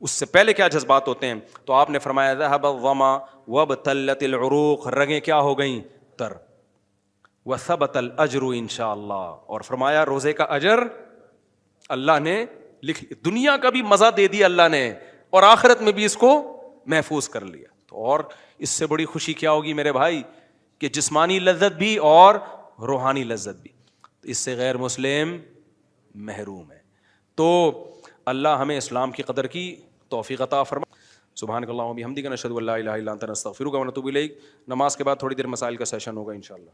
اس سے پہلے کیا جذبات ہوتے ہیں؟ تو آپ نے فرمایا ذهب الظما وابتلت العروق، رگیں کیا ہو گئیں؟ تر. وثبت الاجر انشاءاللہ، اور فرمایا روزے کا اجر اللہ نے لکھ، دنیا کا بھی مزہ دے دیا اللہ نے اور آخرت میں بھی اس کو محفوظ کر لیا. تو اور اس سے بڑی خوشی کیا ہوگی میرے بھائی کہ جسمانی لذت بھی اور روحانی لذت بھی. تو اس سے غیر مسلم محروم ہے. تو اللہ ہمیں اسلام کی قدر کی توفیق عطا فرمائے. سبحانک اللہم و بحمدک، نشہد ان لا الہ الا انت، نستغفرک و نتوب الیک. نماز کے بعد تھوڑی دیر مسائل کا سیشن ہوگا انشاءاللہ.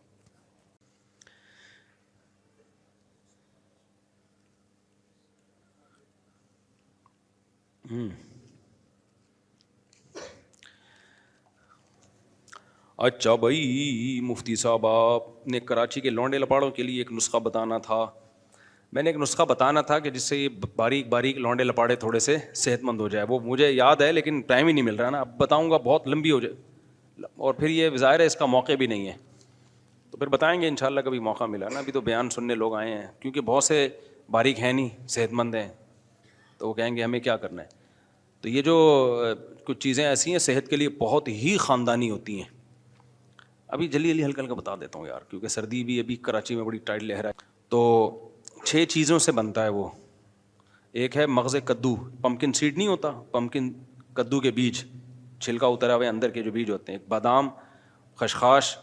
اچھا بھائی مفتی صاحب، آپ نے کراچی کے لونڈے لپاڑوں کے لیے ایک نسخہ بتانا تھا. میں نے ایک نسخہ بتانا تھا کہ جس سے یہ باریک باریک لونڈے لپاڑے تھوڑے سے صحت مند ہو جائے. وہ مجھے یاد ہے لیکن ٹائم ہی نہیں مل رہا نا. اب بتاؤں گا بہت لمبی ہو جائے اور پھر یہ ظاہر ہے اس کا موقع بھی نہیں ہے. تو پھر بتائیں گے انشاءاللہ کبھی موقع ملا نا. ابھی تو بیان سننے لوگ آئے ہیں کیونکہ بہت سے باریک ہیں نہیں، صحت مند ہیں، تو وہ کہیں گے ہمیں کیا کرنا ہے. تو یہ جو کچھ چیزیں ایسی ہیں صحت کے لیے بہت ہی خاندانی ہوتی ہیں. ابھی جلدی جلدی ہلکا ہلکا بتا دیتا ہوں یار، کیونکہ سردی بھی ابھی کراچی میں بڑی ٹائٹ لہر ہے. تو 6 چیزوں سے بنتا ہے وہ. ایک ہے مغز کدو، پمکن سیڈ نہیں ہوتا، پمکن کدو کے بیج، چھلکا اترا ہوئے اندر کے جو بیج ہوتے ہیں. ایک بادام، خشخاش،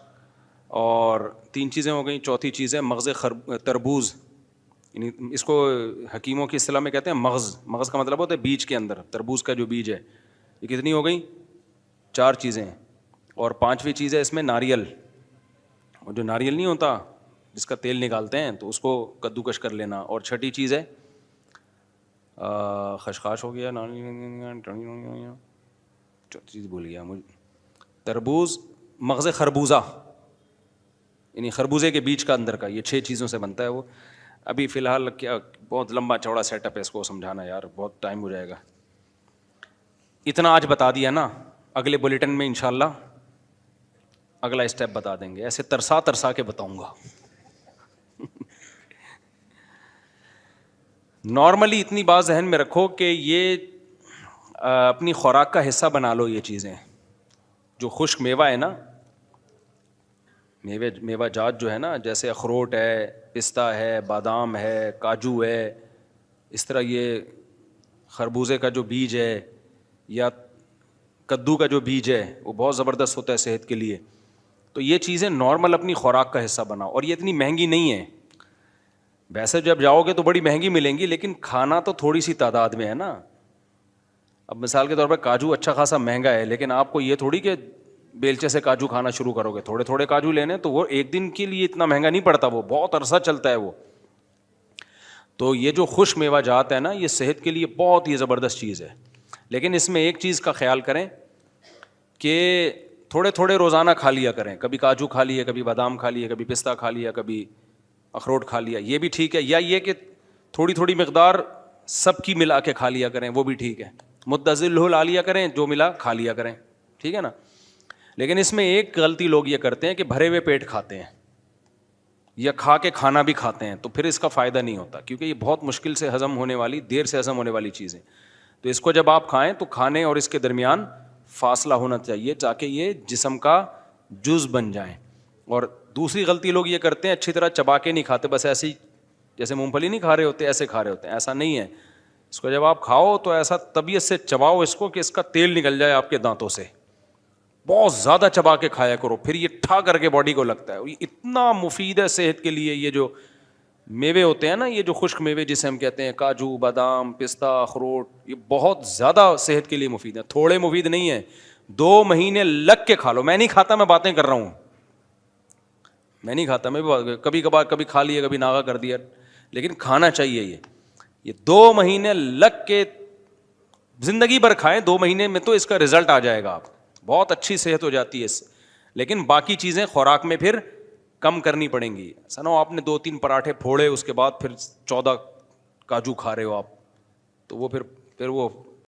اور 3 چیزیں ہو گئیں. چوتھی چیز ہے مغز تربوز، یعنی اس کو حکیموں کی اصطلاح میں کہتے ہیں مغز. مغز کا مطلب ہوتا ہے بیج کے اندر، تربوز کا جو بیج ہے. یہ کتنی ہو گئیں؟ 4 چیزیں. اور 5ویں چیز ہے اس میں ناریل. اور جو ناریل نہیں ہوتا جس کا تیل نکالتے ہیں تو اس کو کدوکش کر لینا. اور 6ٹھی چیز ہے خشخاش ہو گیا، چوتھی چیز بھول گیا مجھے، تربوز، مغز خربوزہ یعنی خربوزے کے بیج کا اندر کا. یہ 6 چیزوں سے بنتا ہے وہ. ابھی فی الحال کیا بہت لمبا چوڑا سیٹ اپ ہے، اس کو سمجھانا یار بہت ٹائم ہو جائے گا. اتنا آج بتا دیا نا، اگلے بلیٹن میں انشاءاللہ اگلا اسٹیپ بتا دیں گے. ایسے ترسا ترسا کے بتاؤں گا. نارملی اتنی بات ذہن میں رکھو کہ یہ اپنی خوراک کا حصہ بنا لو. یہ چیزیں جو خشک میوہ ہے نا، میوہ جات جو ہے نا، جیسے اخروٹ ہے، پستہ ہے، بادام ہے، کاجو ہے، اس طرح یہ خربوزے کا جو بیج ہے یا کدو کا جو بیج ہے وہ بہت زبردست ہوتا ہے صحت کے لیے. تو یہ چیزیں نارمل اپنی خوراک کا حصہ بناؤ. اور یہ اتنی مہنگی نہیں ہے. ویسے جب جاؤ گے تو بڑی مہنگی ملیں گی، لیکن کھانا تو تھوڑی سی تعداد میں ہے نا. اب مثال کے طور پہ کاجو اچھا خاصا مہنگا ہے، لیکن آپ کو یہ تھوڑی کہ بیلچے سے کاجو کھانا شروع کرو گے. تھوڑے تھوڑے کاجو لینے تو وہ ایک دن کے لیے اتنا مہنگا نہیں پڑتا، وہ بہت عرصہ چلتا ہے وہ. تو یہ جو خشک میوہ جات ہے نا، یہ صحت کے لیے بہت ہی زبردست چیز ہے. لیکن اس میں ایک چیز کا خیال کریں کہ تھوڑے تھوڑے روزانہ کھا لیا کریں. کبھی کاجو کھا لیے، کبھی بادام کھا لیے، کبھی پستہ کھا لیا، کبھی اخروٹ کھا لیا، یہ بھی ٹھیک ہے. یا یہ کہ تھوڑی تھوڑی مقدار سب کی ملا کے کھا لیا کریں، وہ بھی ٹھیک ہے. متزل لا لیا کریں، جو ملا کھا لیا کریں، ٹھیک ہے نا. لیکن اس میں ایک غلطی لوگ یہ کرتے ہیں کہ بھرے ہوئے پیٹ کھاتے ہیں یا کھا کے کھانا بھی کھاتے ہیں، تو پھر اس کا فائدہ نہیں ہوتا، کیونکہ یہ بہت مشکل سے ہضم ہونے والی، دیر سے ہضم ہونے والی چیزیں. تو اس کو جب آپ کھائیں تو کھانے اور اس کے درمیان فاصلہ ہونا چاہیے تاکہ یہ جسم کا جز بن جائیں. اور دوسری غلطی لوگ یہ کرتے ہیں اچھی طرح چبا کے نہیں کھاتے، بس ایسے ہی جیسے مونگ پھلی نہیں کھا رہے ہوتے ایسے کھا رہے ہوتے ہیں. ایسا نہیں ہے. اس کو جب آپ کھاؤ تو ایسا طبیعت سے چباؤ اس کو کہ اس کا تیل نکل جائے آپ کے دانتوں سے. بہت زیادہ چبا کے کھایا کرو، پھر یہ ٹھا کر کے باڈی کو لگتا ہے. یہ اتنا مفید ہے صحت کے لیے. یہ جو میوے ہوتے ہیں نا، یہ جو خشک میوے جسے ہم کہتے ہیں کاجو، بادام، پستہ، اخروٹ، یہ بہت زیادہ صحت کے لیے مفید ہے. تھوڑے مفید نہیں ہیں. 2 مہینے لگ کے کھا لو. میں نہیں کھاتا، میں باتیں کر رہا ہوں. میں نہیں کھاتا، میں کبھی کبھار کبھی کھا لیا، کبھی ناغا کر دیا، لیکن کھانا چاہیے. یہ 2 مہینے لگ کے زندگی بھر کھائیں. 2 مہینے میں تو اس کا رزلٹ آ جائے گا. آپ بہت اچھی صحت ہو جاتی ہے اس سے. لیکن باقی چیزیں خوراک میں پھر کم کرنی پڑیں گی. سنو آپ نے 2-3 پراٹھے پھوڑے، اس کے بعد پھر 14 کاجو کھا رہے ہو آپ، تو وہ پھر وہ